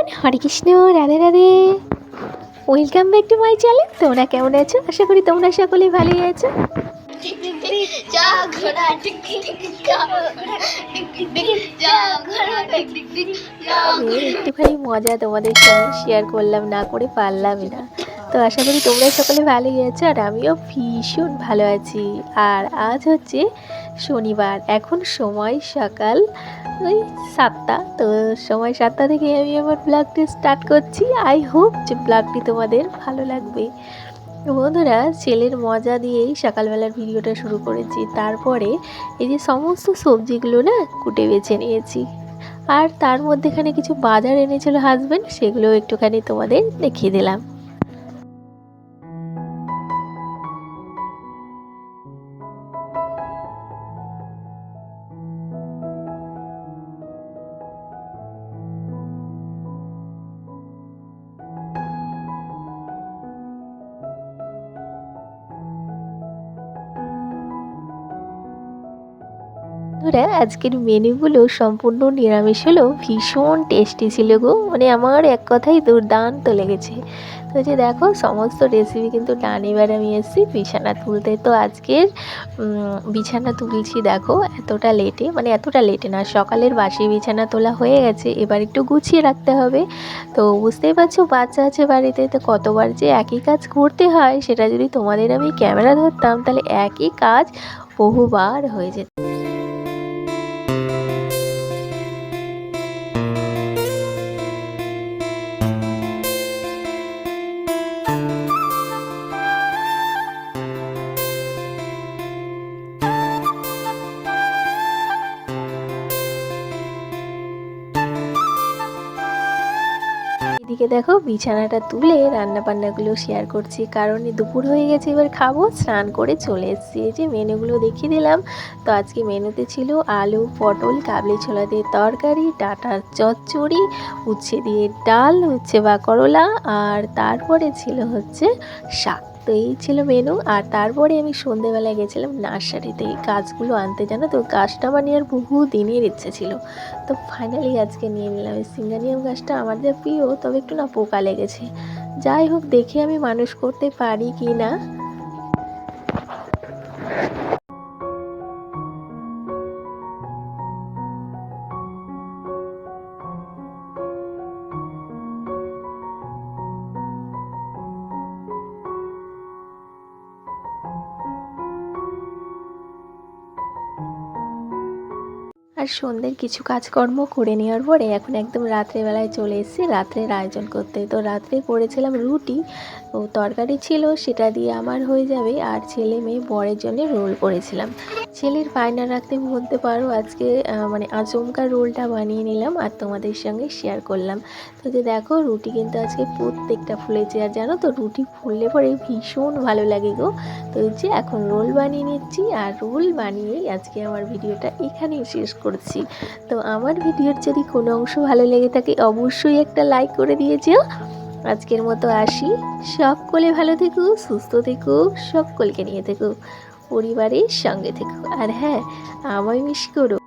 Everyone, Hare Krishna, Radhe Radhe. Welcome back to my channel. তোমরা কেমন আছো? আশা করি তোমরা সকলেই ভালোই আছো। একটুখানি মজা তোমাদের সঙ্গে শেয়ার করলাম, না করে পারলামই না। তো আশা করি তোমরা সকলে ভালোই আছো, আর আমিও ভীষণ ভালো আছি। আর আজ হচ্ছে শনিবার, এখন সময় সকাল ওই 7টা। তো সময় 7টা থেকে আমি আমার ব্লগটি স্টার্ট করছি। আই হোপ যে ব্লগটি তোমাদের ভালো লাগবে। বন্ধুরা, ছেলের মজা দিয়েই সকালবেলার ভিডিওটা শুরু করেছি। তারপরে এই যে সমস্ত সবজিগুলো না কুটে বেছে নিয়েছি, আর তার মধ্যেখানে কিছু বাজার এনেছিল হাজব্যান্ড, সেগুলো একটুখানি তোমাদের দেখিয়ে দিলাম। বন্ধুরা, আজকের মেনুগুলো সম্পূর্ণ নিরামিষ হলেও ভীষণ টেস্টি ছিল গো। মানে আমার এক কথাই দুর্দান্ত লেগেছে। তো যে দেখো, সমস্ত রেসিপি কিন্তু ডান। এবার আমি এসেছি বিছানা তুলতে। তো আজকের বিছানা তুলছি দেখো, এতটা লেটে, মানে এতটা লেটে না, সকালের বাসি বিছানা তোলা হয়ে গেছে। এবার একটু গুছিয়ে রাখতে হবে। তো বুঝতেই পারছো, বাচ্চা আছে বাড়িতে, তো কতবার যে একই কাজ করতে হয়, সেটা যদি তোমাদের আমি ক্যামেরা ধরতাম তাহলে একই কাজ বহুবার হয়ে যেত। এদিকে দেখো, বিছানাটা তুলে রান্না বান্নাগুলো শেয়ার করছি, কারণ দুপুর হয়ে গেছে, এবার খাবো। স্নান করে চলে এসেছি। এই যে মেনুগুলো দেখিয়ে দিলাম। তো আজকে মেনুতে ছিল আলু পটল কাবলি ছোলা দিয়ে তরকারি, ডাঁটার চচ্চড়ি, উচ্ছে দিয়ে ডাল, উচ্ছে বা করলা, আর তারপরে ছিল হচ্ছে শাক। তো এই ছিল মেনু। আর তারপরে আমি সন্ধেবেলায় গেছিলাম নার্সারিতে এই গাছগুলো আনতে। জানো তো, গাছটা আমার নেওয়ার বহু দিনের ইচ্ছে ছিল। তো ফাইনালি আজকে নিয়ে নিলাম। এই সিঙ্গানিয়াম গাছটা আমার যা প্রিয়, তবে একটু না পোকা লেগেছে। যাই হোক, দেখি আমি মানুষ করতে পারি কি না। আর সন্ধ্যের কিছু কাজকর্ম করে নেওয়ার পরে এখন একদম রাত্রেবেলায় চলে এসেছি রাত্রের আয়োজন করতে। তো রাত্রে করেছিলাম রুটি, ও তরকারি ছিল, সেটা দিয়ে আমার হয়ে যাবে। আর ছেলে মেয়ে বরের জন্য রোল করেছিলাম। ছেলের বায়না রাখতে বলতে পারো, আজকে মানে আচমকা রোলটা বানিয়ে নিলাম আর তোমাদের সঙ্গে শেয়ার করলাম। তো যে দেখো, রুটি কিন্তু আজকে প্রত্যেকটা ফুলেছে। আর জানো তো, রুটি ফুললে পরে ভীষণ ভালো লাগে গো। তো এই যে এখন রোল বানিয়ে নিচ্ছি, আর রোল বানিয়েই আজকে আমার ভিডিওটা এখানেই শেষ করছি। তো আমার ভিডিওর যদি কোনো অংশ ভালো লেগে থাকে, অবশ্যই একটা লাইক করে দিয়ে যেও। আজকের মতো আসি। সকলে ভালো থেকো, সুস্থ থেকো, সকলকে নিয়ে থেকো, পরিবারের সঙ্গে থেকো। আর হ্যাঁ, আমায় মিস করো।